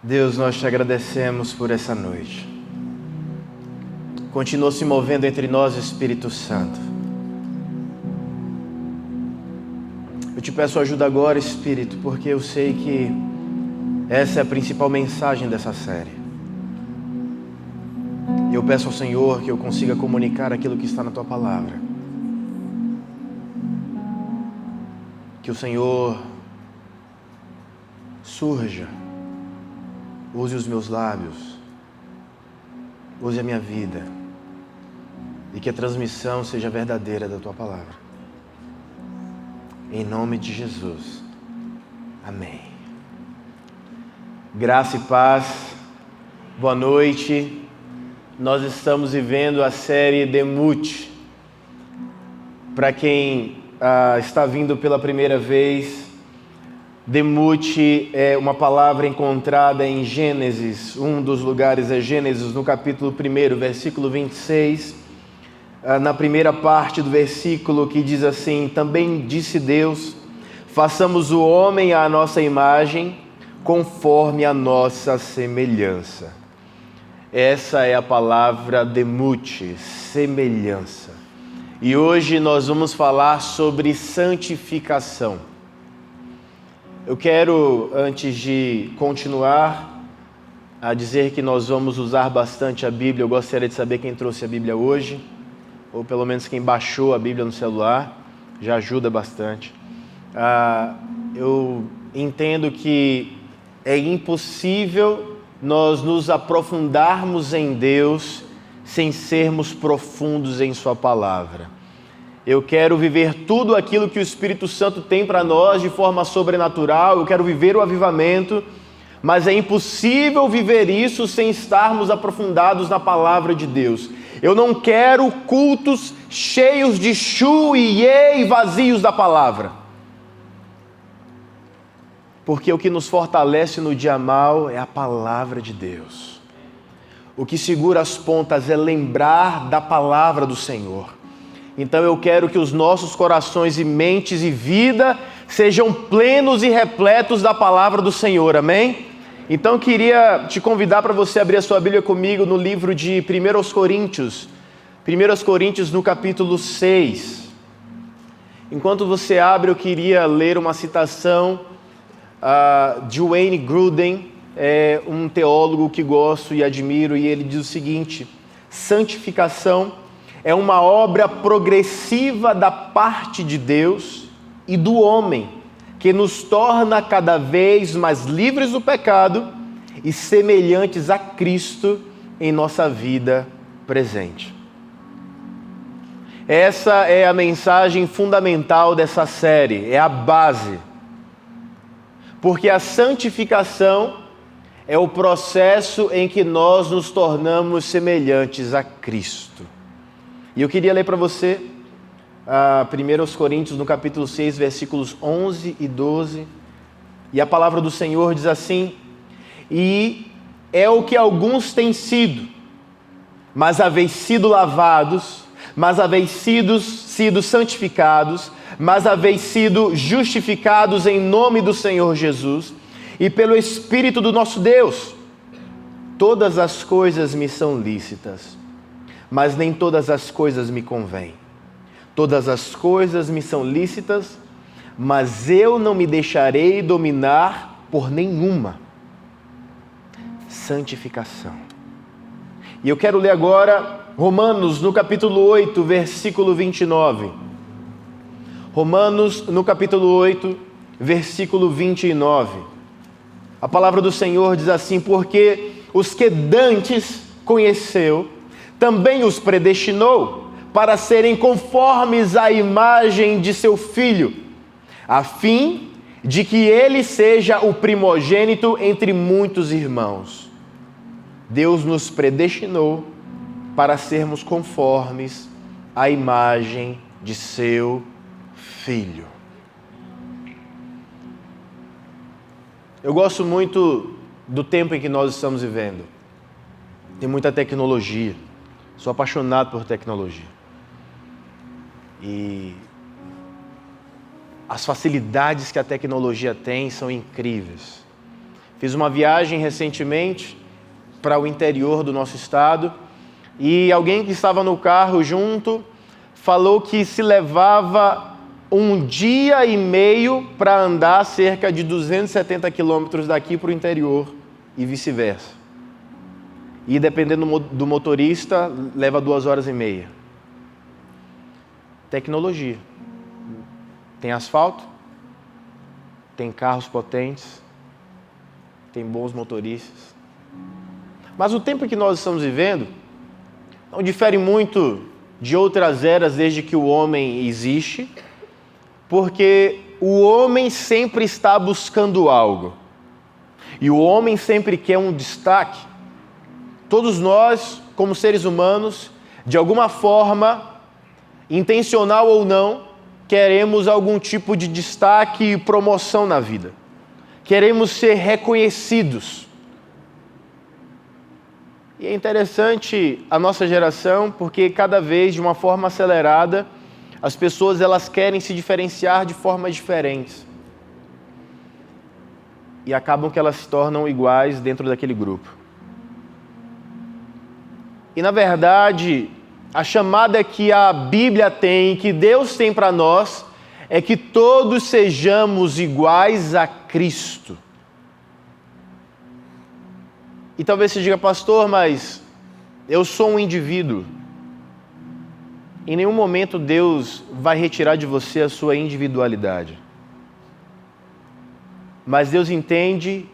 Deus, nós te agradecemos por essa noite. Continua se movendo entre nós, Espírito Santo. Eu te peço ajuda agora, Espírito, porque eu sei que essa é a principal mensagem dessa série. Eu peço ao Senhor que eu consiga comunicar aquilo que está na Tua Palavra. Que o Senhor surja, use os meus lábios, use a minha vida, e que a transmissão seja verdadeira da Tua Palavra. Em nome de Jesus. Amém. Graça e paz. Boa noite. Nós estamos vivendo a série Demute. Para quem está vindo pela primeira vez, Demute é uma palavra encontrada em Gênesis. Um dos lugares é Gênesis, no capítulo 1, versículo 26. Na primeira parte do versículo, que diz assim: também disse Deus, façamos o homem à nossa imagem, conforme a nossa semelhança. Essa é a palavra Demute, semelhança. E hoje nós vamos falar sobre santificação. Eu quero, antes de continuar, a dizer que nós vamos usar bastante a Bíblia. Eu gostaria de saber quem trouxe a Bíblia hoje, ou pelo menos quem baixou a Bíblia no celular, já ajuda bastante. Eu entendo que é impossível nós nos aprofundarmos em Deus sem sermos profundos em Sua Palavra. Eu quero viver tudo aquilo que o Espírito Santo tem para nós de forma sobrenatural. Eu quero viver o avivamento, mas é impossível viver isso sem estarmos aprofundados na Palavra de Deus. Eu não quero cultos cheios de chu e iê e vazios da Palavra. Porque o que nos fortalece no dia mal é a Palavra de Deus. O que segura as pontas é lembrar da Palavra do Senhor. Então eu quero que os nossos corações e mentes e vida sejam plenos e repletos da Palavra do Senhor, amém? Então eu queria te convidar para você abrir a sua Bíblia comigo no livro de 1 Coríntios. 1 Coríntios no capítulo 6. Enquanto você abre, eu queria ler uma citação de Wayne Grudem, é um teólogo que gosto e admiro, e ele diz o seguinte: santificação é uma obra progressiva da parte de Deus e do homem, que nos torna cada vez mais livres do pecado e semelhantes a Cristo em nossa vida presente. Essa é a mensagem fundamental dessa série, é a base. Porque a santificação é o processo em que nós nos tornamos semelhantes a Cristo. E eu queria ler para você 1 Coríntios no capítulo 6, versículos 11 e 12. E a palavra do Senhor diz assim: e é o que alguns têm sido, mas haveis sido lavados, mas haveis sido santificados, mas haveis sido justificados em nome do Senhor Jesus e pelo Espírito do nosso Deus. Todas as coisas me são lícitas, mas nem todas as coisas me convêm. Todas as coisas me são lícitas, mas eu não me deixarei dominar por nenhuma. Santificação. E eu quero ler agora Romanos no capítulo 8, versículo 29. Romanos no capítulo 8, versículo 29. A palavra do Senhor diz assim: porque os que dantes conheceu, também os predestinou para serem conformes à imagem de seu Filho, a fim de que ele seja o primogênito entre muitos irmãos. Deus nos predestinou para sermos conformes à imagem de seu Filho. Eu gosto muito do tempo em que nós estamos vivendo. Tem muita tecnologia. Sou apaixonado por tecnologia. E as facilidades que a tecnologia tem são incríveis. Fiz uma viagem recentemente para o interior do nosso estado e alguém que estava no carro junto falou que se levava 1 dia e meio para andar cerca de 270 quilômetros daqui para o interior e vice-versa. E dependendo do motorista, leva 2 horas e meia. Tecnologia. Tem asfalto, tem carros potentes, tem bons motoristas. Mas o tempo que nós estamos vivendo não difere muito de outras eras desde que o homem existe, porque o homem sempre está buscando algo. E o homem sempre quer um destaque. Todos nós, como seres humanos, de alguma forma, intencional ou não, queremos algum tipo de destaque e promoção na vida. Queremos ser reconhecidos. E é interessante a nossa geração, porque cada vez, de uma forma acelerada, as pessoas elas querem se diferenciar de formas diferentes. E acabam que elas se tornam iguais dentro daquele grupo. E na verdade, a chamada que a Bíblia tem, que Deus tem para nós, é que todos sejamos iguais a Cristo. E talvez você diga, pastor, mas eu sou um indivíduo. Em nenhum momento Deus vai retirar de você a sua individualidade. Mas Deus entende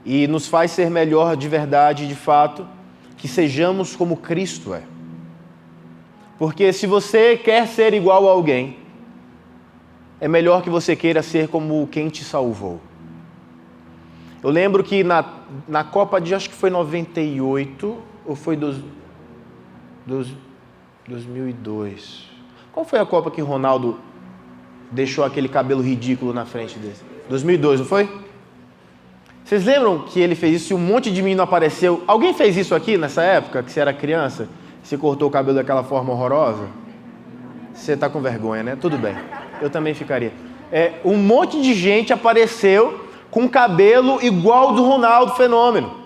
e nos faz ser melhor de verdade, de fato, que sejamos como Cristo é. Porque se você quer ser igual a alguém, é melhor que você queira ser como quem te salvou. Eu lembro que na Copa de, acho que foi 98, ou foi 2002. Qual foi a Copa que Ronaldo deixou aquele cabelo ridículo na frente dele? 2002, não foi? Vocês lembram que ele fez isso e um monte de menino apareceu? Alguém fez isso aqui nessa época, que você era criança? Você cortou o cabelo daquela forma horrorosa? Você está com vergonha, né? Tudo bem, eu também ficaria. Um monte de gente apareceu com cabelo igual do Ronaldo Fenômeno.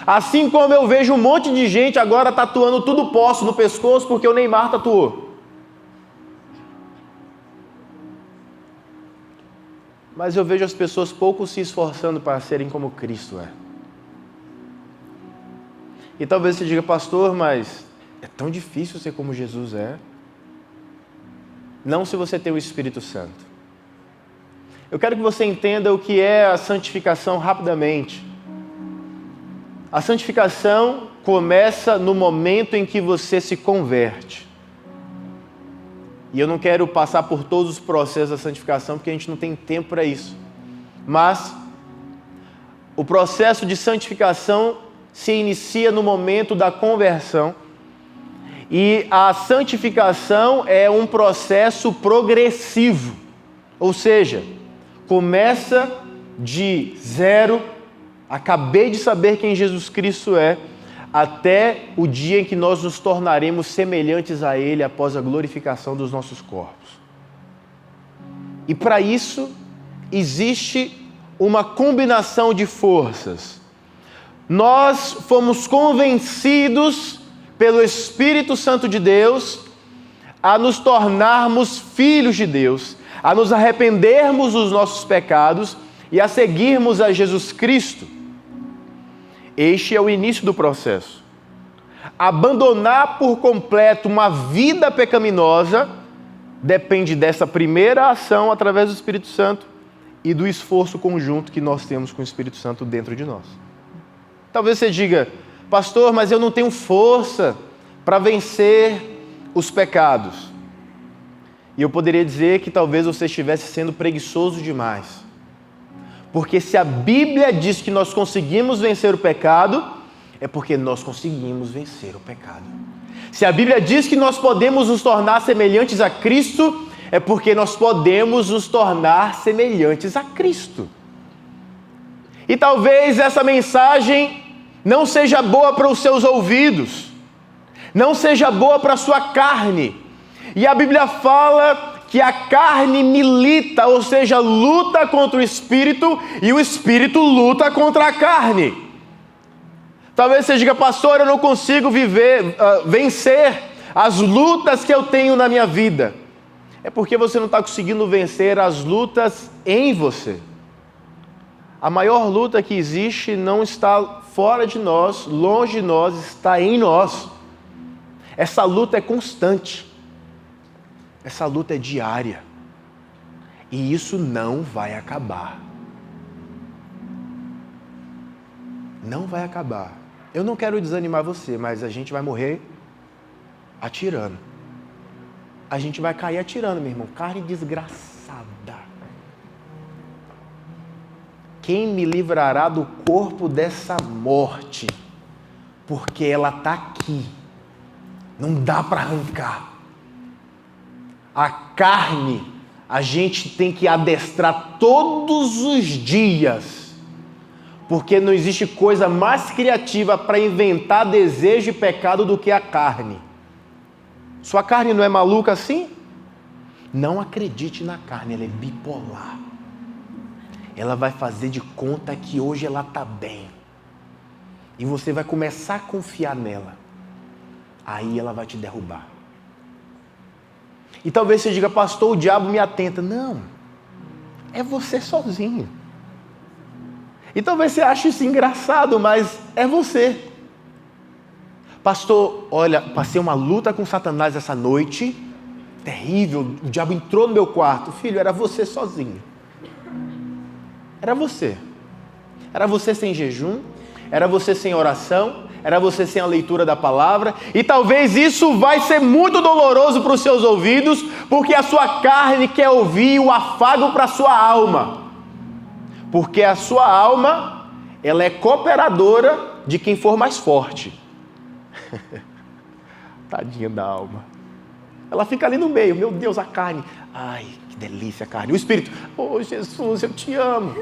Assim como eu vejo um monte de gente agora tatuando tudo posso no pescoço porque o Neymar tatuou. Mas eu vejo as pessoas pouco se esforçando para serem como Cristo é. E talvez você diga, pastor, mas é tão difícil ser como Jesus é. Não se você tem o Espírito Santo. Eu quero que você entenda o que é a santificação rapidamente. A santificação começa no momento em que você se converte. E eu não quero passar por todos os processos da santificação, porque a gente não tem tempo para isso. Mas o processo de santificação se inicia no momento da conversão. E a santificação é um processo progressivo. Ou seja, começa de zero, acabei de saber quem Jesus Cristo é, até o dia em que nós nos tornaremos semelhantes a Ele após a glorificação dos nossos corpos. E para isso, existe uma combinação de forças. Nós fomos convencidos pelo Espírito Santo de Deus a nos tornarmos filhos de Deus, a nos arrependermos dos nossos pecados e a seguirmos a Jesus Cristo. Este é o início do processo. Abandonar por completo uma vida pecaminosa depende dessa primeira ação através do Espírito Santo e do esforço conjunto que nós temos com o Espírito Santo dentro de nós. Talvez você diga, pastor, mas eu não tenho força para vencer os pecados. E eu poderia dizer que talvez você estivesse sendo preguiçoso demais. Porque se a Bíblia diz que nós conseguimos vencer o pecado, é porque nós conseguimos vencer o pecado. Se a Bíblia diz que nós podemos nos tornar semelhantes a Cristo, é porque nós podemos nos tornar semelhantes a Cristo. E talvez essa mensagem não seja boa para os seus ouvidos, não seja boa para a sua carne. E a Bíblia fala que a carne milita, ou seja, luta contra o espírito, e o espírito luta contra a carne. Talvez você diga, pastor, eu não consigo vencer as lutas que eu tenho na minha vida. É porque você não está conseguindo vencer as lutas em você. A maior luta que existe não está fora de nós, longe de nós, está em nós. Essa luta é constante. Essa luta é diária. E isso não vai acabar. Não vai acabar. Eu não quero desanimar você, mas a gente vai morrer atirando. A gente vai cair atirando, meu irmão. Carne desgraçada. Quem me livrará do corpo dessa morte? Porque ela está aqui. Não dá para arrancar. A carne, a gente tem que adestrar todos os dias. Porque não existe coisa mais criativa para inventar desejo e pecado do que a carne. Sua carne não é maluca assim? Não acredite na carne, ela é bipolar. Ela vai fazer de conta que hoje ela está bem. E você vai começar a confiar nela. Aí ela vai te derrubar. E talvez você diga, pastor, o diabo me atenta. Não, é você sozinho. E talvez você ache isso engraçado, mas é você. Pastor, olha, passei uma luta com Satanás essa noite. Terrível, o diabo entrou no meu quarto. Filho, era você sozinho. Era você. Era você sem jejum, era você sem oração, era você sem a leitura da palavra, e talvez isso vai ser muito doloroso para os seus ouvidos, porque a sua carne quer ouvir o afago para a sua alma. Porque a sua alma, ela é cooperadora de quem for mais forte. Tadinha da alma. Ela fica ali no meio, meu Deus, a carne. Ai, que delícia a carne. O espírito, oh Jesus, eu te amo.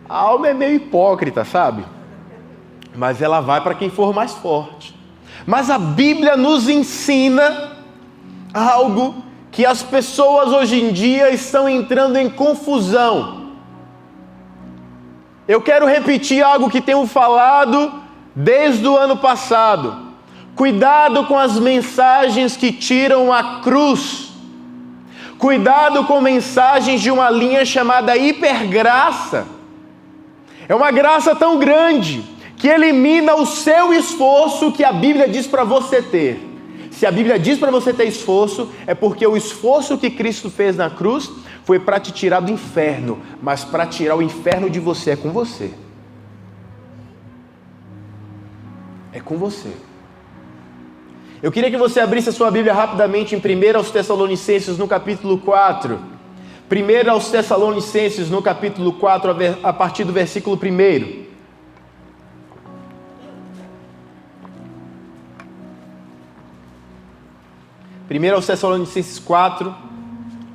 A alma é meio hipócrita, sabe? Mas ela vai para quem for mais forte. Mas a Bíblia nos ensina algo que as pessoas hoje em dia estão entrando em confusão. Eu quero repetir algo que tenho falado desde o ano passado. Cuidado com as mensagens que tiram a cruz. Cuidado com mensagens de uma linha chamada hipergraça. É uma graça tão grande que elimina o seu esforço que a Bíblia diz para você ter. Se a Bíblia diz para você ter esforço, é porque o esforço que Cristo fez na cruz foi para te tirar do inferno, mas para tirar o inferno de você é com você. É com você. Eu queria que você abrisse a sua Bíblia rapidamente em 1 aos Tessalonicenses, no capítulo 4. 1 aos Tessalonicenses, no capítulo 4, a partir do versículo 1. Primeiro aos Tessalonicenses 4,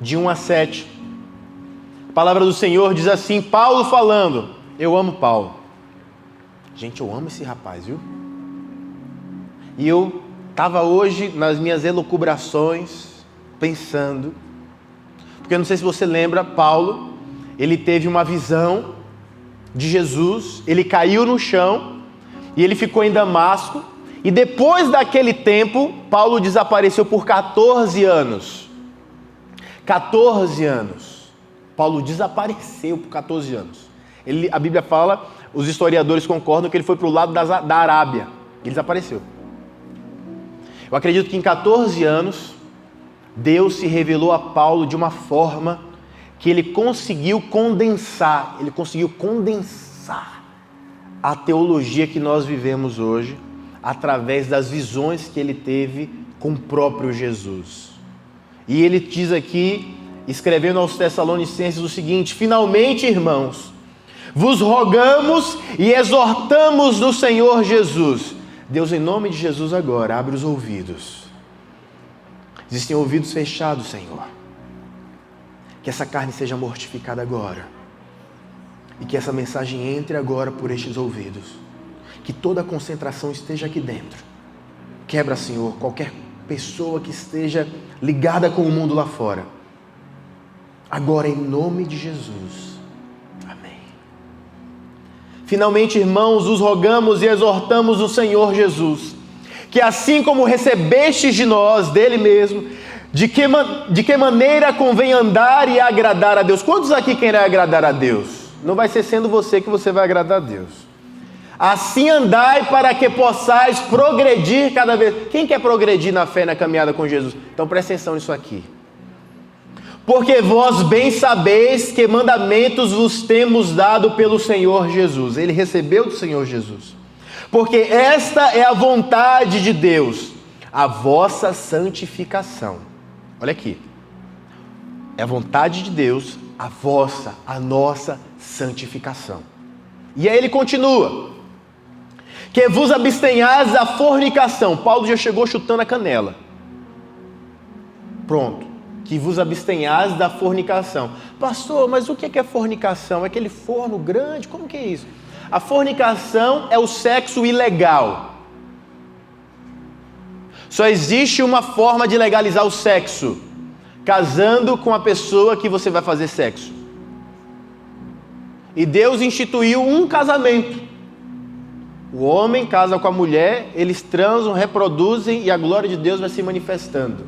de 1 a 7. A palavra do Senhor diz assim, Paulo falando. Eu amo Paulo. Gente, eu amo esse rapaz, viu? E eu estava hoje nas minhas elucubrações, pensando, porque eu não sei se você lembra, Paulo, ele teve uma visão de Jesus, ele caiu no chão, e ele ficou em Damasco, e depois daquele tempo, Paulo desapareceu por 14 anos. 14 anos. Paulo desapareceu por 14 anos. A Bíblia fala, os historiadores concordam que ele foi para o lado da Arábia. Ele desapareceu. Eu acredito que em 14 anos, Deus se revelou a Paulo de uma forma que ele conseguiu condensar a teologia que nós vivemos hoje, através das visões que ele teve com o próprio Jesus. E ele diz aqui, escrevendo aos Tessalonicenses o seguinte, finalmente, irmãos, vos rogamos e exortamos no Senhor Jesus. Deus, em nome de Jesus agora, abre os ouvidos. Existem ouvidos fechados, Senhor. Que essa carne seja mortificada agora. E que essa mensagem entre agora por estes ouvidos. Que toda a concentração esteja aqui dentro. Quebra, Senhor, qualquer pessoa que esteja ligada com o mundo lá fora. Agora, em nome de Jesus. Amém. Finalmente, irmãos, os rogamos e exortamos o Senhor Jesus, que assim como recebestes de nós, dele mesmo, de que maneira convém andar e agradar a Deus. Quantos aqui querem agradar a Deus? Não vai ser sendo você que você vai agradar a Deus. Assim andai para que possais progredir cada vez. Quem quer progredir na fé, na caminhada com Jesus? Então presta atenção nisso aqui. Porque vós bem sabeis que mandamentos vos temos dado pelo Senhor Jesus. Ele recebeu do Senhor Jesus. Porque esta é a vontade de Deus, a vossa santificação. Olha aqui. É a vontade de Deus, a vossa, a nossa santificação. E aí ele continua. Que vos abstenhais da fornicação. Paulo já chegou chutando a canela. Pronto. Que vos abstenhais da fornicação. Pastor, mas o que é fornicação? É aquele forno grande? Como que é isso? A fornicação é o sexo ilegal. Só existe uma forma de legalizar o sexo: casando com a pessoa que você vai fazer sexo. E Deus instituiu um casamento. O homem casa com a mulher, eles transam, reproduzem e a glória de Deus vai se manifestando.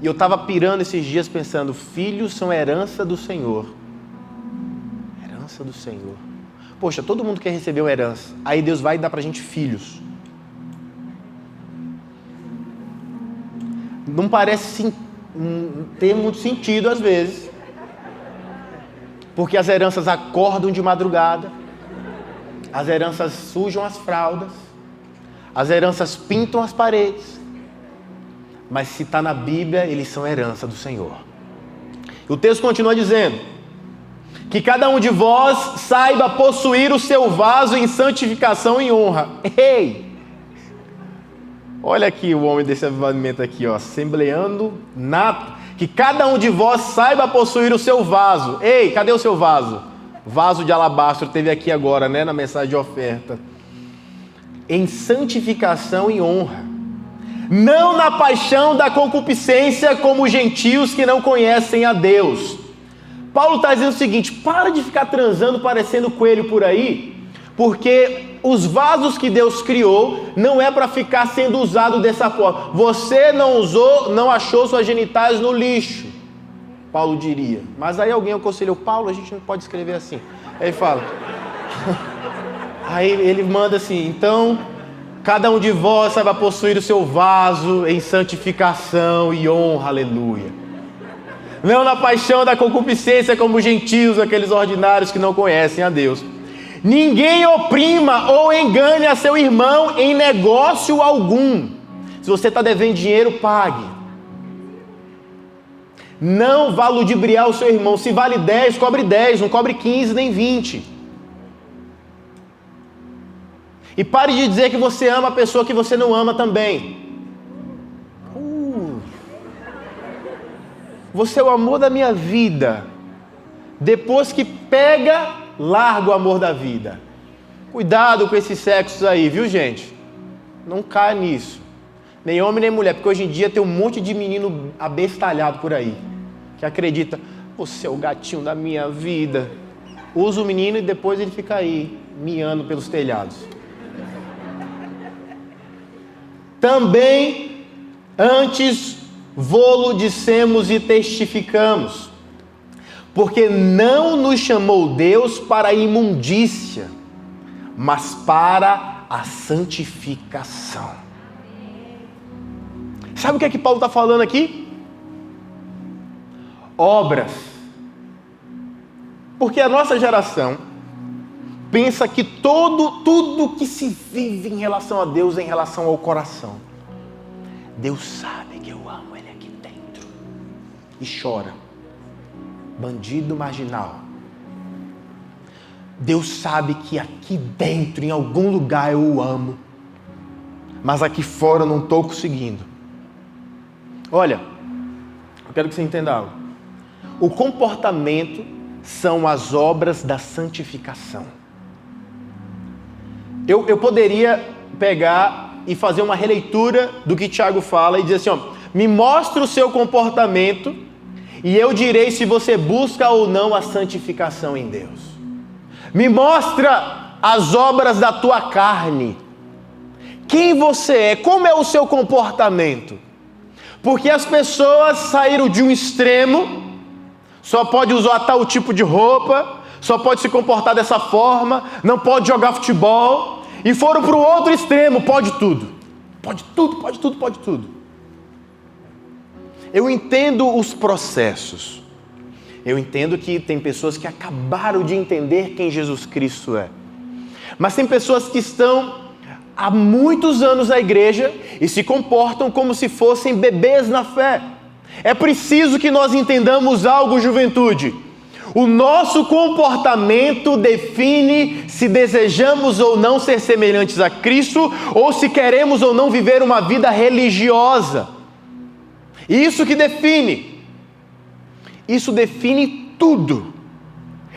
E eu estava pirando esses dias pensando, filhos são herança do Senhor. Herança do Senhor. Poxa, todo mundo quer receber uma herança. Aí Deus vai dar pra gente filhos. Não parece ter muito sentido às vezes. Porque as heranças acordam de madrugada. As heranças sujam as fraldas. As heranças pintam as paredes. Mas se está na Bíblia, eles são herança do Senhor. O texto continua dizendo que cada um de vós saiba possuir o seu vaso em santificação e honra. Ei! Olha aqui o homem desse avivamento aqui, ó, assembleando nato. Que cada um de vós saiba possuir o seu vaso. Ei, cadê o seu vaso? Vaso de alabastro teve aqui agora, né, na mensagem de oferta. Em santificação e honra. Não na paixão da concupiscência como os gentios que não conhecem a Deus. Paulo está dizendo o seguinte: para de ficar transando parecendo coelho por aí, porque os vasos que Deus criou não é para ficar sendo usado dessa forma. Você não usou, não achou suas genitais no lixo, Paulo diria. Mas aí alguém aconselhou, Paulo, a gente não pode escrever assim. Aí ele fala, aí ele manda assim, então cada um de vós saiba possuir o seu vaso em santificação e honra, aleluia. Não na paixão da concupiscência como os gentios, aqueles ordinários que não conhecem a Deus. Ninguém oprima ou engane a seu irmão em negócio algum. Se você está devendo dinheiro, pague. Não vá ludibriar o seu irmão. Se vale 10, cobre 10, não cobre 15 nem 20. E pare de dizer que você ama a pessoa que você não ama também. Você é o amor da minha vida. Depois que pega, larga o amor da vida. Cuidado com esses sexos aí, viu, gente? Não caia nisso. Nem homem nem mulher, porque hoje em dia tem um monte de menino abestalhado por aí, que acredita, você é o gatinho da minha vida. Usa o menino e depois ele fica aí, miando pelos telhados. Também, antes vô-lo dissemos e testificamos, porque não nos chamou Deus para a imundícia, mas para a santificação. Sabe o que é que Paulo está falando aqui? Obras. Porque a nossa geração pensa que tudo que se vive em relação a Deus é em relação ao coração. Deus sabe que eu amo Ele aqui dentro. E chora. Bandido marginal. Deus sabe que aqui dentro, em algum lugar, eu o amo. Mas aqui fora eu não estou conseguindo. Olha, eu quero que você entenda algo. O comportamento são as obras da santificação. Eu poderia pegar e fazer uma releitura do que Tiago fala e dizer assim, me mostra o seu comportamento e eu direi se você busca ou não a santificação em Deus. Me mostra as obras da tua carne. Quem você é? Como é o seu comportamento? Porque as pessoas saíram de um extremo, só pode usar tal tipo de roupa, só pode se comportar dessa forma, não pode jogar futebol, e foram para o outro extremo, pode tudo. Pode tudo, pode tudo, pode tudo. Eu entendo os processos. Eu entendo que tem pessoas que acabaram de entender quem Jesus Cristo é. Mas tem pessoas que estão há muitos anos na igreja e se comportam como se fossem bebês na fé. É preciso que nós entendamos algo, juventude. O nosso comportamento define se desejamos ou não ser semelhantes a Cristo ou se queremos ou não viver uma vida religiosa. Isso que define. Isso define tudo.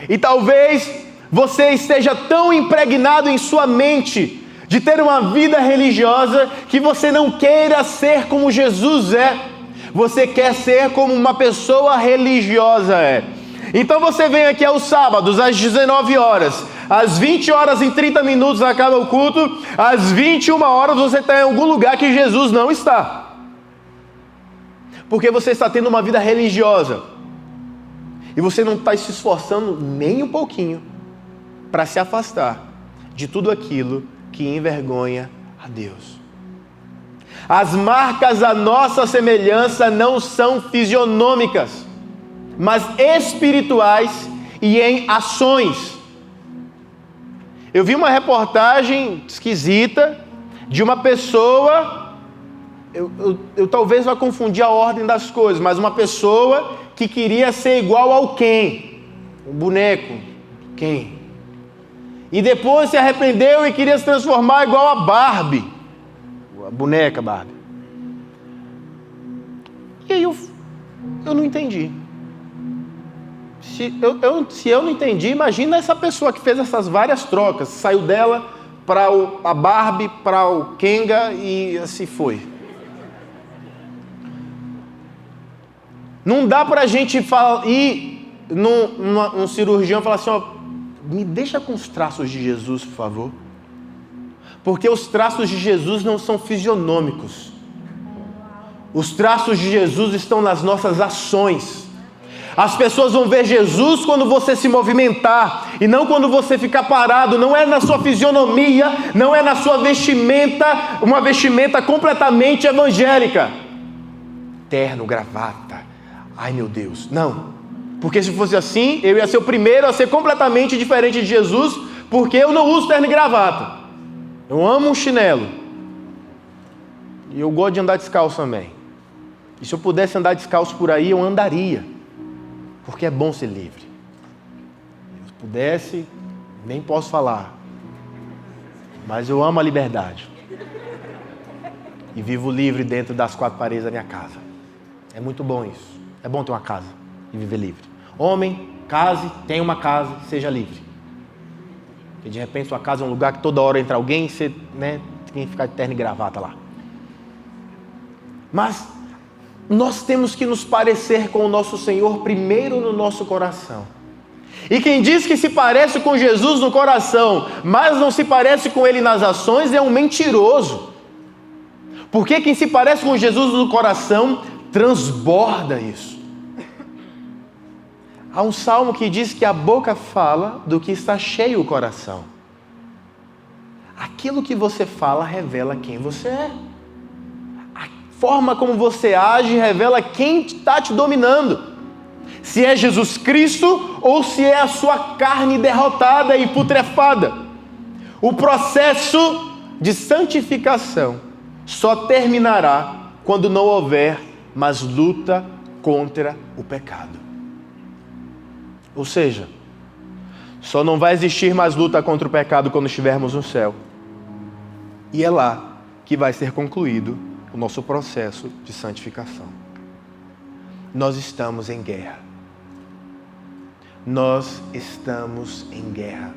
E talvez você esteja tão impregnado em sua mente de ter uma vida religiosa que você não queira ser como Jesus é. Você quer ser como uma pessoa religiosa é. Então você vem aqui aos sábados, às 19 horas. Às 20 horas e 30 minutos acaba o culto. Às 21 horas você está em algum lugar que Jesus não está. Porque você está tendo uma vida religiosa. E você não está se esforçando nem um pouquinho para se afastar de tudo aquilo que envergonha a Deus. As marcas da nossa semelhança não são fisionômicas, mas espirituais e em ações. Eu vi uma reportagem esquisita de uma pessoa, eu talvez vá confundir a ordem das coisas, mas uma pessoa que queria ser igual ao Ken, o boneco Ken. E depois se arrependeu e queria se transformar igual a Barbie, a boneca Barbie. E aí eu não entendi. Se eu não entendi, imagina essa pessoa que fez essas várias trocas, saiu dela para a Barbie, para o Kenga e assim foi. Não dá para a gente ir num cirurgião e falar assim, me deixa com os traços de Jesus, por favor. Porque os traços de Jesus não são fisionômicos. Os traços de Jesus estão nas nossas ações. As pessoas vão ver Jesus quando você se movimentar e não quando você ficar parado. Não é na sua fisionomia, não é na sua vestimenta, uma vestimenta completamente evangélica. Terno, gravata. Ai meu Deus, não. Porque se fosse assim, eu ia ser o primeiro a ser completamente diferente de Jesus, porque eu não uso terno e gravata. Eu amo um chinelo. E eu gosto de andar descalço também. E se eu pudesse andar descalço por aí, eu andaria. Porque é bom ser livre. Se pudesse, nem posso falar. Mas eu amo a liberdade. E vivo livre dentro das quatro paredes da minha casa. É muito bom isso. É bom ter uma casa e viver livre. Homem, case, tenha uma casa, seja livre. Porque de repente sua casa é um lugar que toda hora entra alguém e você tem que ficar de terno e gravata lá. Mas nós temos que nos parecer com o nosso Senhor primeiro no nosso coração. E quem diz que se parece com Jesus no coração, mas não se parece com Ele nas ações, é um mentiroso. Porque quem se parece com Jesus no coração transborda isso. Há um salmo que diz que a boca fala do que está cheio o coração. Aquilo que você fala revela quem você é. A forma como você age revela quem está te dominando. Se é Jesus Cristo ou se é a sua carne derrotada e putrefada. O processo de santificação só terminará quando não houver mais luta contra o pecado. Ou seja, só não vai existir mais luta contra o pecado quando estivermos no céu. E é lá que vai ser concluído o nosso processo de santificação. Nós estamos em guerra. Nós estamos em guerra.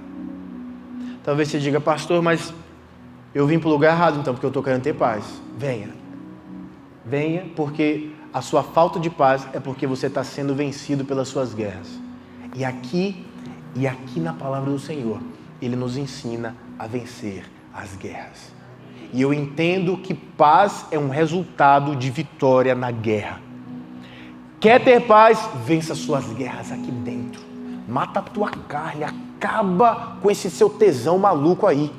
Talvez você diga, pastor, mas Eu vim para o lugar errado então, porque eu estou querendo ter paz. Venha. Venha, porque a sua falta de paz é porque você está sendo vencido pelas suas guerras. E aqui na palavra do Senhor, Ele nos ensina a vencer as guerras. E eu entendo que paz é um resultado de vitória na guerra. Quer ter paz? Vença suas guerras aqui dentro. Mata a tua carne, acaba com esse seu tesão maluco aí.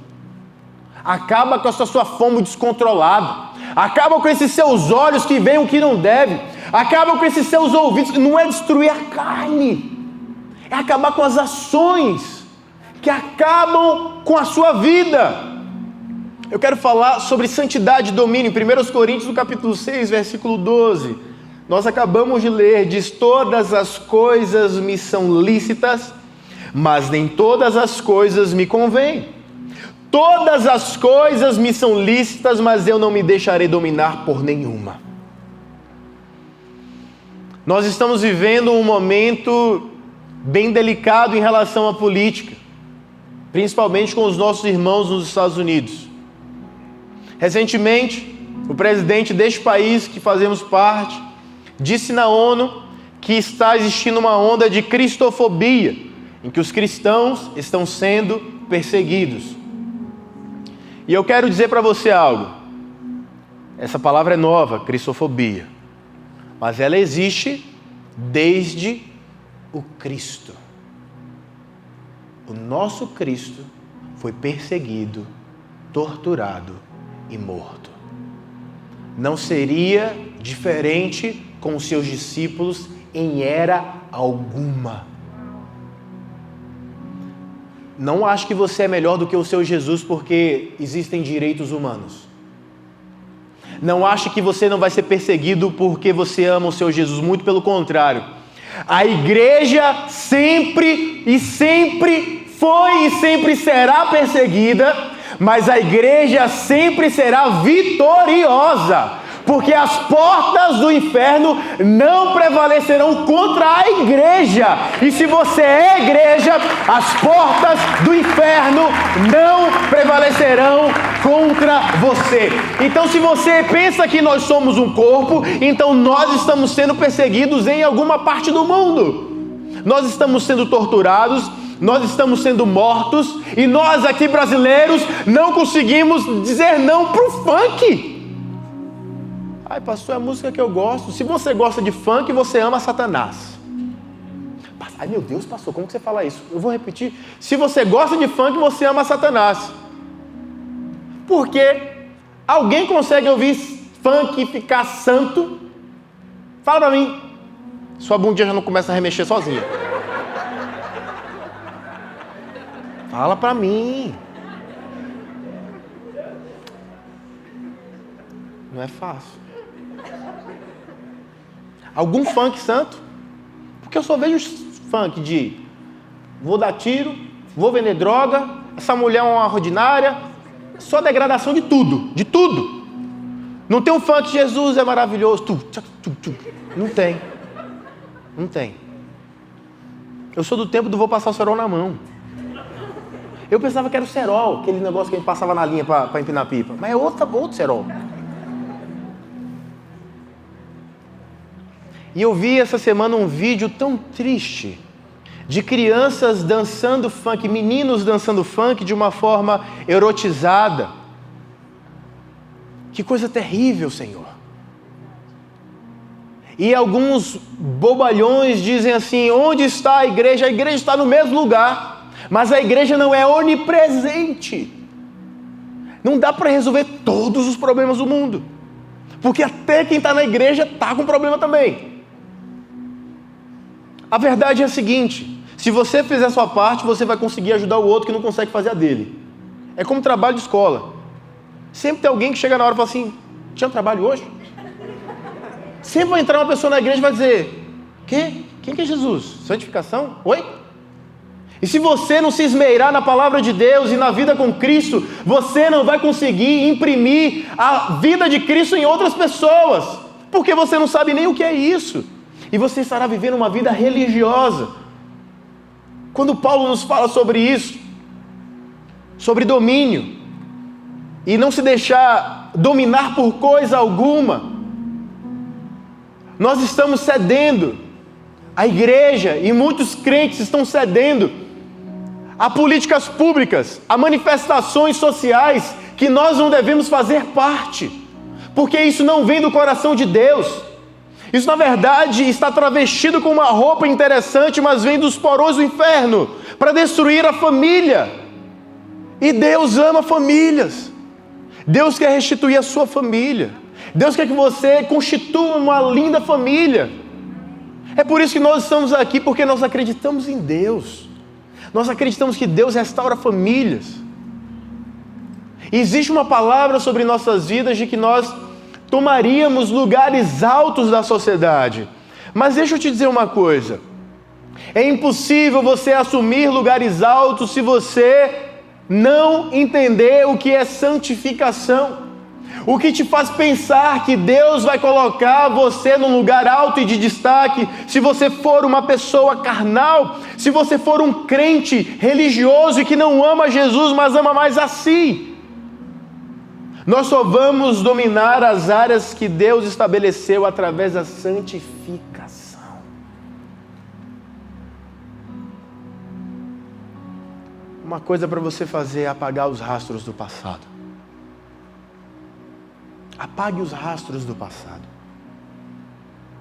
Acaba com essa sua fome descontrolada. Acaba com esses seus olhos que veem o que não deve. Acaba com esses seus ouvidos. Não é destruir a carne, é acabar com as ações que acabam com a sua vida. Eu quero falar sobre santidade e domínio. Em 1 Coríntios, no capítulo 6, versículo 12. Nós acabamos de ler, diz: todas as coisas me são lícitas, mas nem todas as coisas me convêm. Todas as coisas me são lícitas, mas eu não me deixarei dominar por nenhuma. Nós estamos vivendo um momento bem delicado em relação à política, principalmente com os nossos irmãos nos Estados Unidos. Recentemente, o presidente deste país que fazemos parte disse na ONU que está existindo uma onda de cristofobia, em que os cristãos estão sendo perseguidos. E eu quero dizer para você algo. Essa palavra é nova, cristofobia, mas ela existe desde o Cristo. O nosso Cristo foi perseguido, torturado e morto. Não seria diferente com os seus discípulos em era alguma. Não acho que você é melhor do que o seu Jesus porque existem direitos humanos. Não acho que você não vai ser perseguido porque você ama o seu Jesus. Muito pelo contrário. A igreja sempre foi e sempre será perseguida, mas a igreja sempre será vitoriosa, porque as portas do inferno não prevalecerão contra a igreja. E se você é igreja, as portas do inferno não prevalecerão contra você. Então, se você pensa que nós somos um corpo, então nós estamos sendo perseguidos em alguma parte do mundo. Nós estamos sendo torturados, nós estamos sendo mortos, e nós aqui brasileiros não conseguimos dizer não para o funk. Ai, pastor, é a música que eu gosto. Se você gosta de funk, você ama Satanás. Ai, meu Deus, pastor, como que você fala isso? Eu vou repetir. Se você gosta de funk, você ama Satanás. Porque alguém consegue ouvir funk e ficar santo? Fala pra mim. Sua bundinha já não começa a remexer sozinha. Fala pra mim. Não é fácil. Algum funk santo? Porque eu só vejo funk de vou dar tiro, vou vender droga, essa mulher é uma ordinária, só degradação de tudo, de tudo. Não tem um funk Jesus é maravilhoso, não tem. Não tem. Eu sou do tempo do vou passar o cerol na mão. Eu pensava que era o cerol, aquele negócio que a gente passava na linha para empinar pipa, mas é outro cerol. E eu vi essa semana um vídeo tão triste de crianças dançando funk, meninos dançando funk de uma forma erotizada. Que coisa terrível, Senhor. E alguns bobalhões dizem assim: onde está a igreja? A igreja está no mesmo lugar, mas a igreja não é onipresente. Não dá para resolver todos os problemas do mundo, porque até quem está na igreja está com problema também. A verdade é a seguinte: se você fizer a sua parte, você vai conseguir ajudar o outro que não consegue fazer a dele. É como trabalho de escola. Sempre tem alguém que chega na hora e fala assim: tinha trabalho hoje? Sempre vai entrar uma pessoa na igreja e vai dizer: quem que é Jesus? Santificação? Oi? E se você não se esmerar na palavra de Deus e na vida com Cristo, você não vai conseguir imprimir a vida de Cristo em outras pessoas, porque você não sabe nem o que é isso. E você estará vivendo uma vida religiosa. Quando Paulo nos fala sobre isso, sobre domínio, e não se deixar dominar por coisa alguma. Nós estamos cedendo, a igreja e muitos crentes estão cedendo a políticas públicas, a manifestações sociais que nós não devemos fazer parte, porque isso não vem do coração de Deus. Isso na verdade está travestido com uma roupa interessante, mas vem dos porões do inferno para destruir a família. E Deus ama famílias. Deus quer restituir a sua família. Deus quer que você constitua uma linda família. É por isso que nós estamos aqui, porque nós acreditamos em Deus. Nós acreditamos que Deus restaura famílias. E existe uma palavra sobre nossas vidas de que nós tomaríamos lugares altos da sociedade. Mas deixa eu te dizer uma coisa. É impossível você assumir lugares altos se você não entender o que é santificação. O que te faz pensar que Deus vai colocar você num lugar alto e de destaque se você for uma pessoa carnal, se você for um crente religioso e que não ama Jesus, mas ama mais a si. Nós só vamos dominar as áreas que Deus estabeleceu através da santificação. Uma coisa para você fazer é apagar os rastros do passado. Apague os rastros do passado.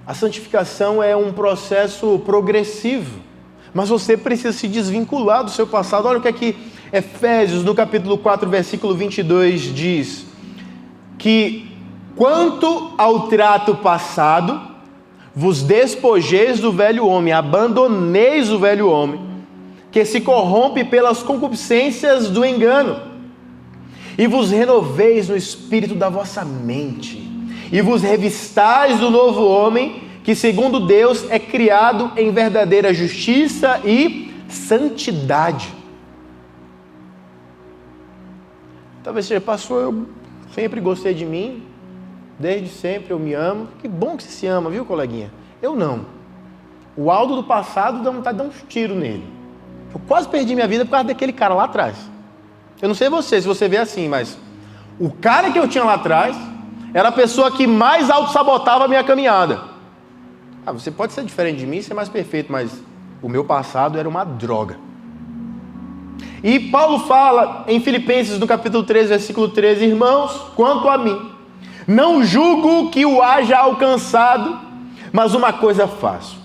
A santificação é um processo progressivo, mas você precisa se desvincular do seu passado. Olha o que aqui Efésios, no capítulo 4, versículo 22, diz: que quanto ao trato passado, vos despojeis do velho homem, abandoneis o velho homem, que se corrompe pelas concupiscências do engano, e vos renoveis no espírito da vossa mente, e vos revistais do novo homem, que segundo Deus é criado em verdadeira justiça e santidade. Talvez você passou, eu sempre gostei de mim, desde sempre eu me amo. Que bom que você se ama, viu, coleguinha? Eu não. O Aldo do passado dá vontade de dar uns tiros nele. Eu quase perdi minha vida por causa daquele cara lá atrás. Eu não sei você, se você vê assim, mas o cara que eu tinha lá atrás era a pessoa que mais auto-sabotava a minha caminhada. Você pode ser diferente de mim, ser mais perfeito, mas o meu passado era uma droga. E Paulo fala em Filipenses, no capítulo 13, versículo 13: irmãos, quanto a mim, não julgo que o haja alcançado, mas uma coisa faço.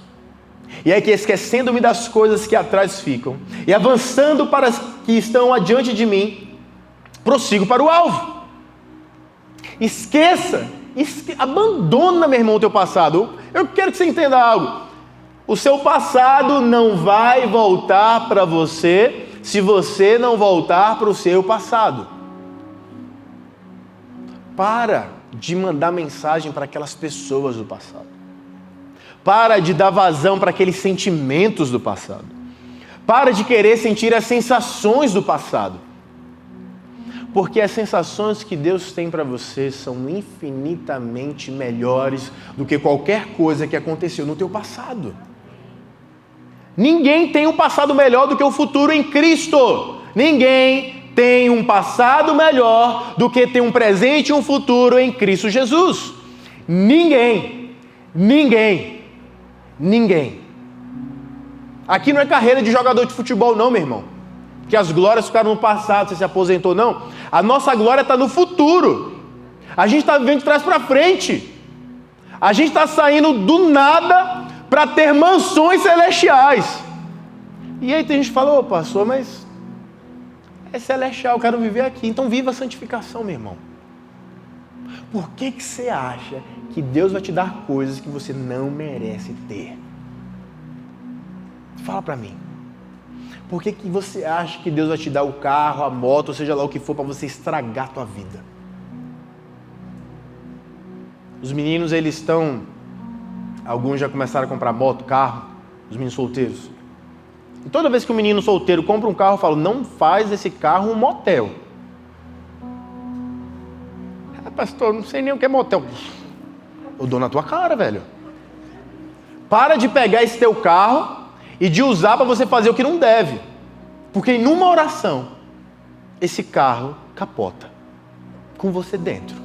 E é que, esquecendo-me das coisas que atrás ficam, e avançando para as que estão adiante de mim, prossigo para o alvo. Abandona, meu irmão, o teu passado. Eu quero que você entenda algo. O seu passado não vai voltar para você se você não voltar para o seu passado. Para de mandar mensagem para aquelas pessoas do passado. Para de dar vazão para aqueles sentimentos do passado. Para de querer sentir as sensações do passado. Porque as sensações que Deus tem para você são infinitamente melhores do que qualquer coisa que aconteceu no teu passado. Ninguém tem um passado melhor do que o futuro em Cristo. Ninguém tem um passado melhor do que ter um presente e um futuro em Cristo Jesus. Ninguém. Aqui não é carreira de jogador de futebol não, meu irmão. Que as glórias ficaram no passado, você se aposentou, não. A nossa glória está no futuro. A gente está vivendo de trás para frente. A gente está saindo do nada para ter mansões celestiais. E aí tem gente que fala: ô pastor, mas é celestial, eu quero viver aqui. Então viva a santificação, meu irmão. Por que você acha que Deus vai te dar coisas que você não merece ter? Fala para mim. Por que você acha que Deus vai te dar o carro, a moto, ou seja lá o que for, para você estragar a tua vida? Os meninos, eles estão... Alguns já começaram a comprar moto, carro, os meninos solteiros. E toda vez que um menino solteiro compra um carro, eu falo: não faz desse carro um motel. Pastor, não sei nem o que é motel. Eu dou na tua cara, velho. Para de pegar esse teu carro e de usar para você fazer o que não deve. Porque em uma oração, esse carro capota. com você dentro.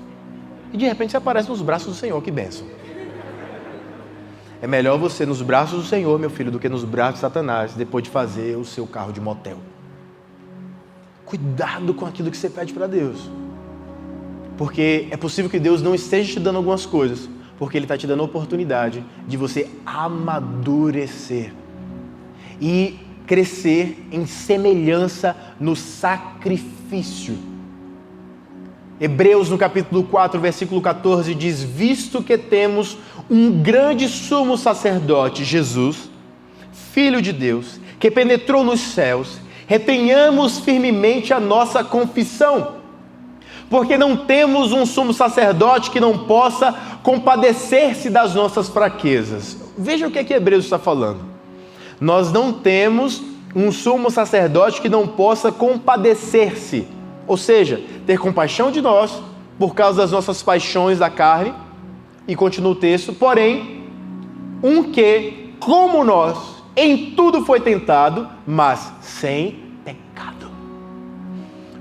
E de repente você aparece nos braços do Senhor, que bênção. É melhor você nos braços do Senhor, meu filho, do que nos braços de Satanás, depois de fazer o seu carro de motel. Cuidado com aquilo que você pede para Deus. Porque é possível que Deus não esteja te dando algumas coisas, porque Ele está te dando a oportunidade de você amadurecer e crescer em semelhança no sacrifício. Hebreus, no capítulo 4, versículo 14, diz: visto que temos um grande sumo sacerdote, Jesus, Filho de Deus, que penetrou nos céus, retenhamos firmemente a nossa confissão, porque não temos um sumo sacerdote que não possa compadecer-se das nossas fraquezas. Veja o que Hebreus está falando. Nós não temos um sumo sacerdote que não possa compadecer-se, ou seja, ter compaixão de nós por causa das nossas paixões da carne, e continua o texto, porém, um que, como nós, em tudo foi tentado, mas sem pecado.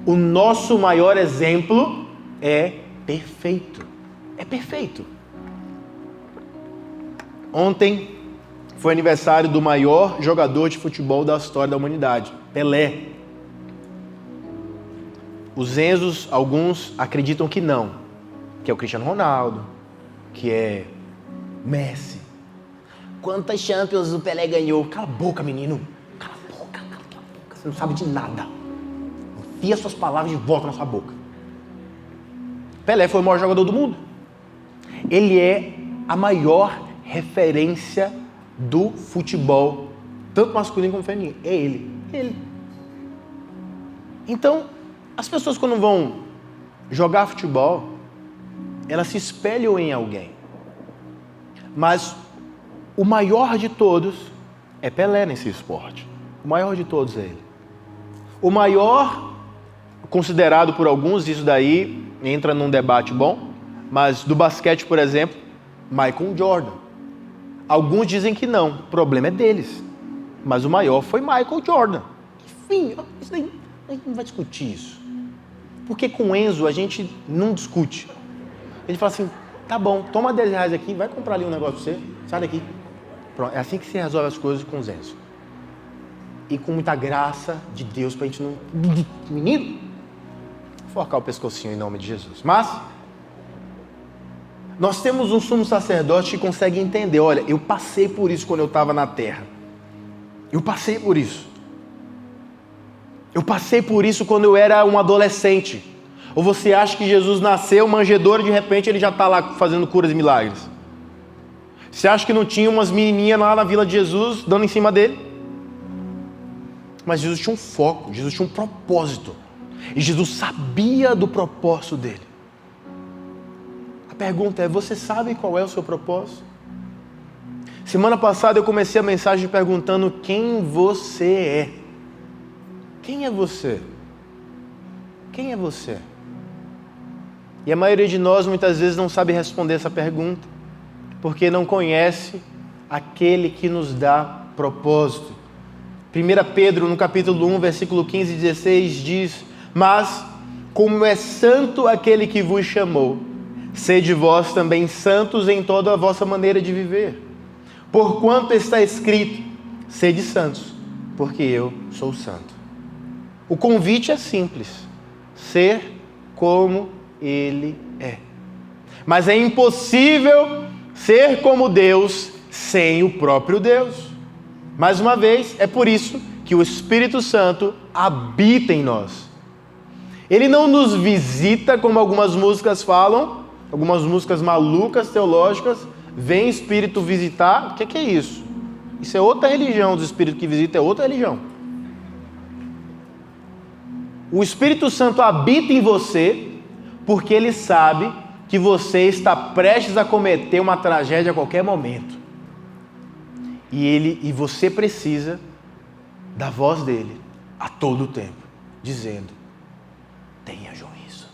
O nosso maior exemplo é perfeito. É perfeito. Ontem foi aniversário do maior jogador de futebol da história da humanidade, Pelé. Os Enzos, alguns acreditam que não, que é o Cristiano Ronaldo, que é Messi. Quantas Champions o Pelé ganhou? Cala a boca, menino. Cala a boca. Você não sabe de nada. Enfia suas palavras de volta na sua boca. Pelé foi o maior jogador do mundo. Ele é a maior referência do futebol, tanto masculino como feminino. É ele. Então, as pessoas quando vão jogar futebol, elas se espelham em alguém. Mas o maior de todos é Pelé nesse esporte. O maior de todos é ele. O maior, considerado por alguns, isso daí entra num debate bom, mas do basquete, por exemplo, Michael Jordan. Alguns dizem que não, o problema é deles. Mas o maior foi Michael Jordan. Enfim, isso daí, a gente não vai discutir isso. Porque com o Enzo a gente não discute. Ele fala assim, tá bom, toma R$10 aqui, vai comprar ali um negócio pra você, sai daqui. Pronto, é assim que se resolve as coisas com os Enzo. E com muita graça de Deus pra gente não... Menino, forcar o pescocinho em nome de Jesus. Mas nós temos um sumo sacerdote que consegue entender, olha, eu passei por isso quando eu estava na terra. Eu passei por isso. Eu passei por isso quando eu era um adolescente. Ou você acha que Jesus nasceu manjedouro e de repente ele já está lá fazendo curas e milagres? Você acha que não tinha umas menininhas lá na vila de Jesus dando em cima dele? Mas Jesus tinha um foco, Jesus tinha um propósito. E Jesus sabia do propósito dele. A pergunta é, você sabe qual é o seu propósito? Semana passada eu comecei a mensagem perguntando quem você é. Quem é você? Quem é você? E a maioria de nós muitas vezes não sabe responder essa pergunta, porque não conhece aquele que nos dá propósito. 1 Pedro, no capítulo 1, versículo 15 e 16, diz: mas, como é santo aquele que vos chamou, sede vós também santos em toda a vossa maneira de viver. Porquanto está escrito, sede santos, porque eu sou santo. O convite é simples, ser como Ele é. Mas é impossível ser como Deus sem o próprio Deus. Mais uma vez, é por isso que o Espírito Santo habita em nós. Ele não nos visita, como algumas músicas falam, algumas músicas malucas, teológicas, vem Espírito visitar. O que é isso? Isso é outra religião, do Espírito que visita é outra religião. O Espírito Santo habita em você porque Ele sabe que você está prestes a cometer uma tragédia a qualquer momento. E você precisa da voz dele a todo tempo, dizendo, tenha juízo.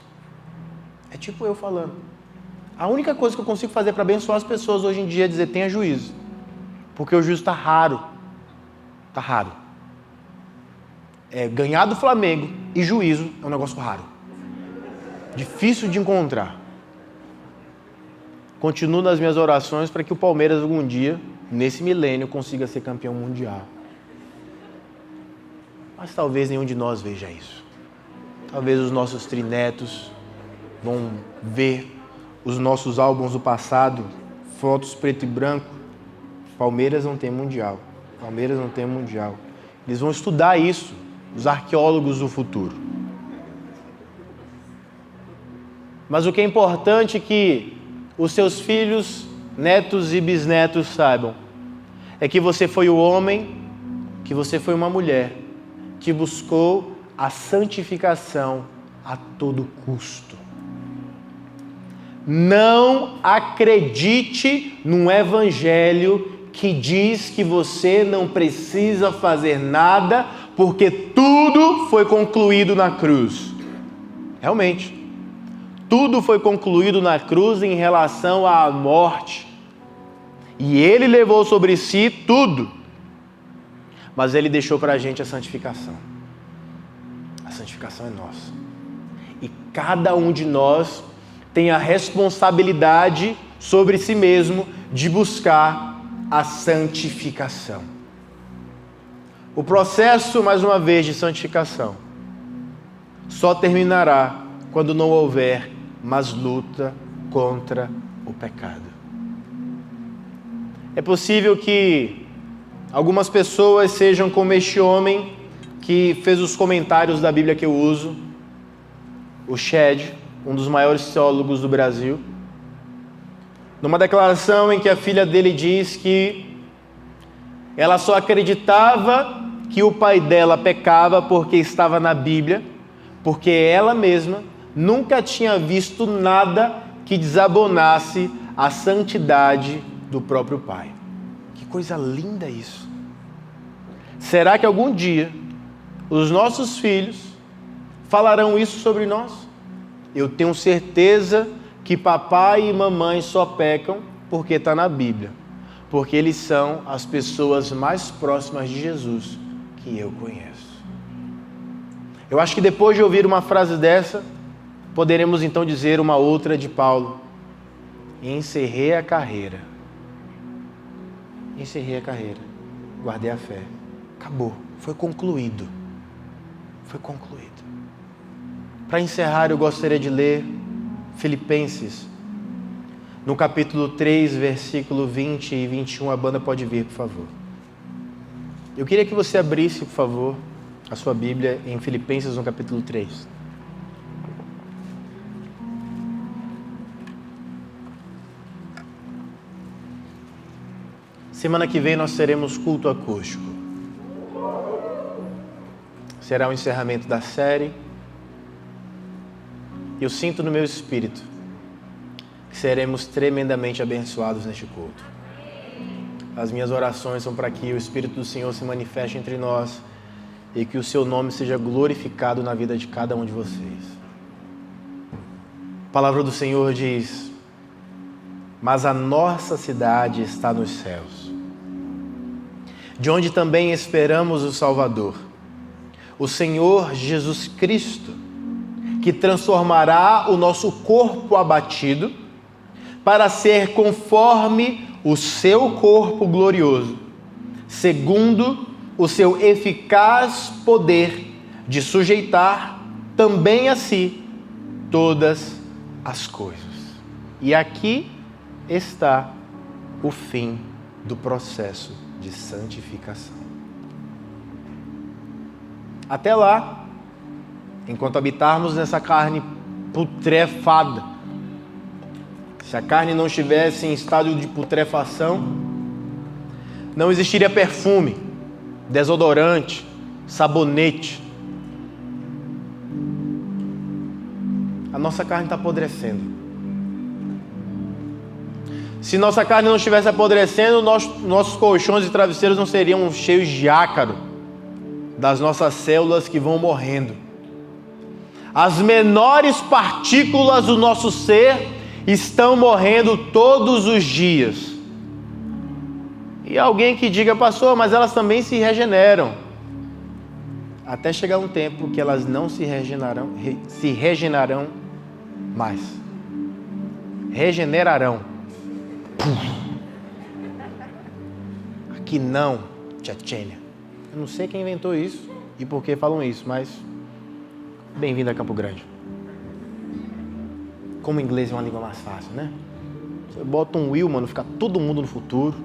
É tipo eu falando. A única coisa que eu consigo fazer para abençoar as pessoas hoje em dia é dizer, tenha juízo. Porque o juízo está raro. Está raro. Ganhar do Flamengo e juízo é um negócio raro. difícil de encontrar. Continuo nas minhas orações para que o Palmeiras algum dia, nesse milênio, consiga ser campeão mundial. Mas talvez nenhum de nós veja isso. Talvez os nossos trinetos vão ver os nossos álbuns do passado, fotos preto e branco. Palmeiras não tem mundial. Palmeiras não tem mundial. Eles vão estudar isso, os arqueólogos do futuro. Mas o que é importante é que os seus filhos, netos e bisnetos saibam é que você foi o homem, que você foi uma mulher que buscou a santificação a todo custo. Não acredite num evangelho que diz que você não precisa fazer nada porque tudo foi concluído na cruz. Realmente, tudo foi concluído na cruz em relação à morte. E Ele levou sobre si tudo. Mas Ele deixou para a gente a santificação. A santificação é nossa. E cada um de nós tem a responsabilidade sobre si mesmo de buscar a santificação. O processo, mais uma vez, de santificação só terminará quando não houver mais luta contra o pecado. É possível que algumas pessoas sejam como este homem que fez os comentários da Bíblia que eu uso, o Shed, um dos maiores teólogos do Brasil, numa declaração em que a filha dele diz que ela só acreditava que o pai dela pecava porque estava na Bíblia, porque ela mesma nunca tinha visto nada que desabonasse a santidade do próprio pai. Que coisa linda isso! Será que algum dia os nossos filhos falarão isso sobre nós? Eu tenho certeza que papai e mamãe só pecam porque está na Bíblia, porque eles são as pessoas mais próximas de Jesus que eu conheço. Eu acho que depois de ouvir uma frase dessa, poderemos então dizer uma outra de Paulo: encerrei a carreira, guardei a fé, acabou, foi concluído. Para encerrar, eu gostaria de ler Filipenses, no capítulo 3, versículo 20 e 21. A banda pode vir, por favor. Eu queria que você abrisse, por favor, a sua Bíblia em Filipenses, no capítulo 3. Semana que vem nós teremos culto acústico. Será o encerramento da série. Eu sinto no meu espírito que seremos tremendamente abençoados neste culto. As minhas orações são para que o Espírito do Senhor se manifeste entre nós e que o seu nome seja glorificado na vida de cada um de vocês. A palavra do Senhor diz: mas a nossa cidade está nos céus, de onde também esperamos o Salvador, o Senhor Jesus Cristo, que transformará o nosso corpo abatido para ser conforme o seu corpo glorioso, segundo o seu eficaz poder de sujeitar também a si todas as coisas. E aqui está o fim do processo de santificação. Até lá, enquanto habitarmos nessa carne putrefada, se a carne não estivesse em estado de putrefação, não existiria perfume, desodorante, sabonete. A nossa carne está apodrecendo. Se nossa carne não estivesse apodrecendo, nossos colchões e travesseiros não seriam cheios de ácaro das nossas células que vão morrendo. As menores partículas do nosso ser estão morrendo todos os dias. E alguém que diga: pastor, mas elas também se regeneram. Até chegar um tempo que elas não se regenerarão mais. Regenerarão. Aqui não, Tchatchênia. Eu não sei quem inventou isso e por que falam isso, mas bem-vindo a Campo Grande. Como o inglês é uma língua mais fácil, né? Você bota um will, mano, fica todo mundo no futuro.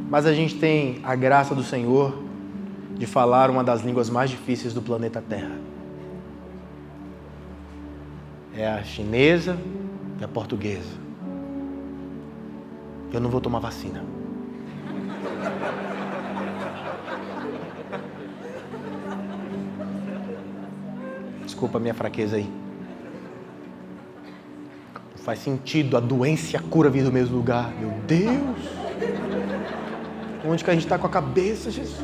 Mas a gente tem a graça do Senhor de falar uma das línguas mais difíceis do planeta Terra. É a chinesa e a portuguesa. Eu não vou tomar vacina. Desculpa a minha fraqueza aí. Não faz sentido a doença e a cura vir do mesmo lugar. Meu Deus! Onde que a gente está com a cabeça, Jesus?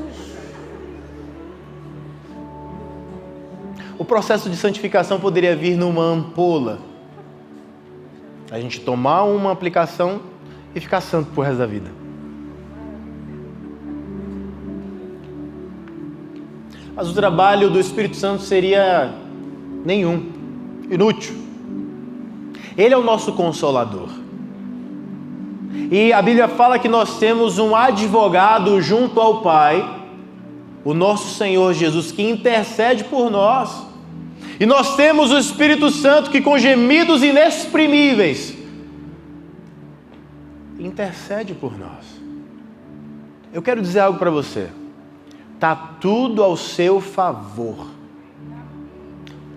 O processo de santificação poderia vir numa ampola. A gente tomar uma aplicação e ficar santo pro resto da vida. Mas o trabalho do Espírito Santo seria nenhum, inútil. Ele é o nosso consolador. E a Bíblia fala que nós temos um advogado junto ao Pai, o nosso Senhor Jesus, que intercede por nós. E nós temos o Espírito Santo que, com gemidos inexprimíveis, intercede por nós. Eu quero dizer algo para você. Está tudo ao seu favor.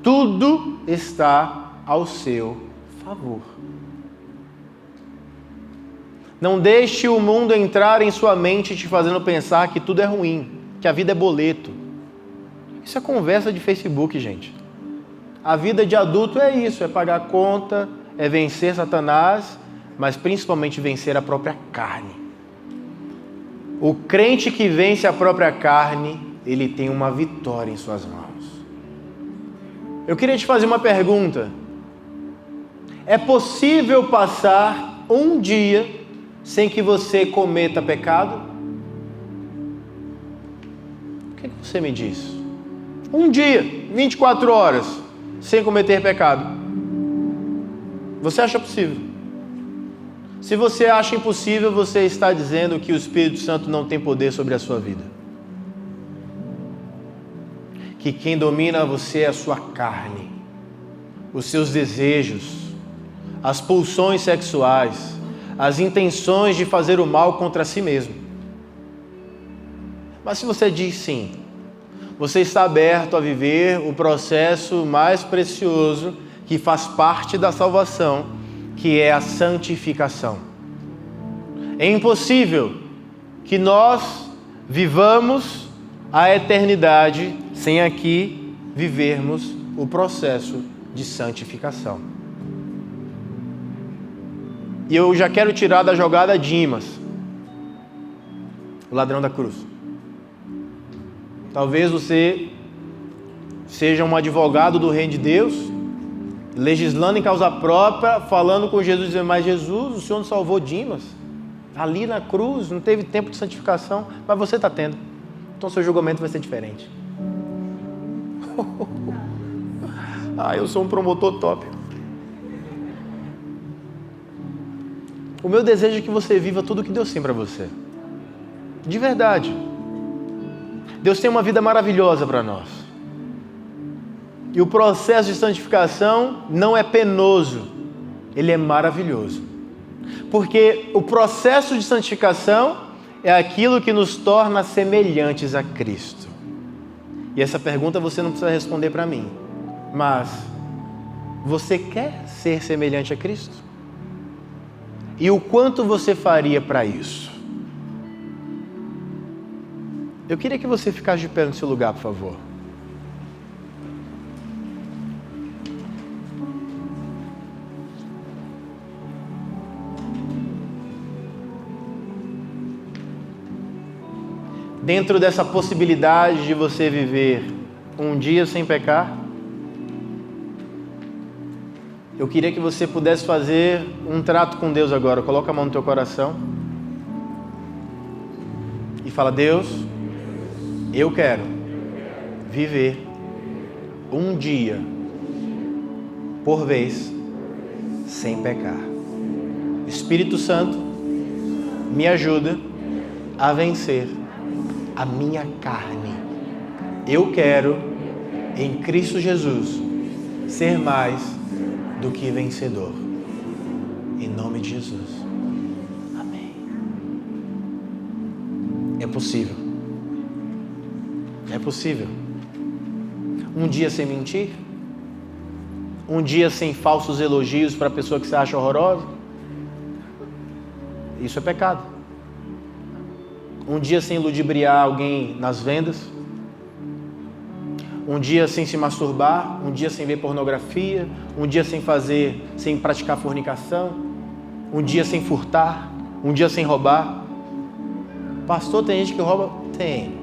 Tudo está ao seu favor. Não deixe o mundo entrar em sua mente te fazendo pensar que tudo é ruim, que a vida é boleto. Isso é conversa de Facebook, gente. A vida de adulto é isso, é pagar conta, é vencer Satanás, mas principalmente vencer a própria carne. O crente que vence a própria carne, ele tem uma vitória em suas mãos. Eu queria te fazer uma pergunta. É possível passar um dia sem que você cometa pecado? O que você me diz? Um dia, 24 horas, sem cometer pecado. Você acha possível? Se você acha impossível, você está dizendo que o Espírito Santo não tem poder sobre a sua vida. Que quem domina você é a sua carne, os seus desejos, as pulsões sexuais, as intenções de fazer o mal contra si mesmo. Mas se você diz sim, você está aberto a viver o processo mais precioso que faz parte da salvação, que é a santificação. É impossível que nós vivamos a eternidade sem aqui vivermos o processo de santificação. E eu já quero tirar da jogada Dimas, o ladrão da cruz. Talvez você seja um advogado do reino de Deus, legislando em causa própria, falando com Jesus, dizendo: mas Jesus, o Senhor não salvou Dimas? Ali na cruz, não teve tempo de santificação, mas você está tendo. Então seu julgamento vai ser diferente. Eu sou um promotor top. O meu desejo é que você viva tudo o que Deus tem para você. De verdade. Deus tem uma vida maravilhosa para nós. E o processo de santificação não é penoso, ele é maravilhoso. Porque o processo de santificação é aquilo que nos torna semelhantes a Cristo. E essa pergunta você não precisa responder para mim. Mas, você quer ser semelhante a Cristo? E o quanto você faria para isso? Eu queria que você ficasse de pé no seu lugar, por favor. Dentro dessa possibilidade de você viver um dia sem pecar, eu queria que você pudesse fazer um trato com Deus agora. Coloca a mão no teu coração e fala: Deus, eu quero viver um dia por vez, sem pecar. Espírito Santo, me ajuda a vencer a minha carne. Eu quero, em Cristo Jesus, ser mais do que vencedor. Em nome de Jesus. Amém. É possível. É possível. Um dia sem mentir? Um dia sem falsos elogios para a pessoa que você acha horrorosa? Isso é pecado. Um dia sem ludibriar alguém nas vendas? Um dia sem se masturbar? Um dia sem ver pornografia? Um dia sem praticar fornicação? Um dia sem furtar? Um dia sem roubar? Pastor, tem gente que rouba? Tem.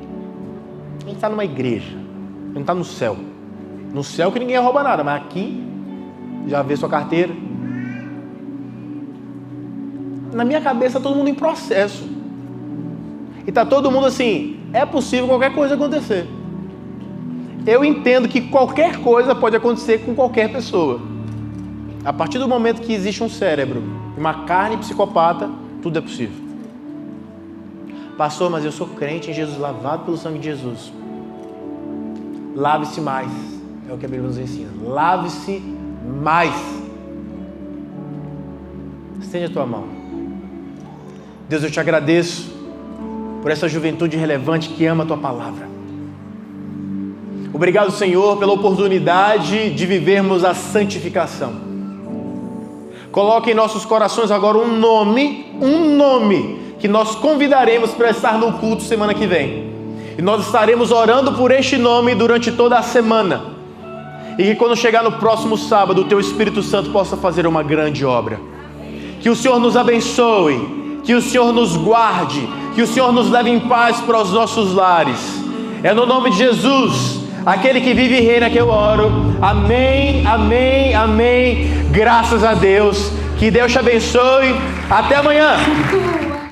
A gente está numa igreja. A gente está no céu. No céu que ninguém rouba nada, mas aqui já vê sua carteira. Na minha cabeça todo mundo em processo. E tá todo mundo assim, é possível qualquer coisa acontecer. Eu entendo que qualquer coisa pode acontecer com qualquer pessoa. A partir do momento que existe um cérebro, uma carne psicopata, tudo é possível. Pastor, mas eu sou crente em Jesus, lavado pelo sangue de Jesus. Lave-se mais. É o que a Bíblia nos ensina. Lave-se mais. Estende a tua mão. Deus, eu te agradeço por essa juventude relevante que ama a tua palavra. Obrigado, Senhor, pela oportunidade de vivermos a santificação. Coloque em nossos corações agora um nome que nós convidaremos para estar no culto semana que vem. E nós estaremos orando por este nome durante toda a semana. E que quando chegar no próximo sábado, o teu Espírito Santo possa fazer uma grande obra. Que o Senhor nos abençoe, que o Senhor nos guarde, que o Senhor nos leve em paz para os nossos lares. É no nome de Jesus, aquele que vive e reina, que eu oro. Amém, amém, amém. Graças a Deus. Que Deus te abençoe. Até amanhã.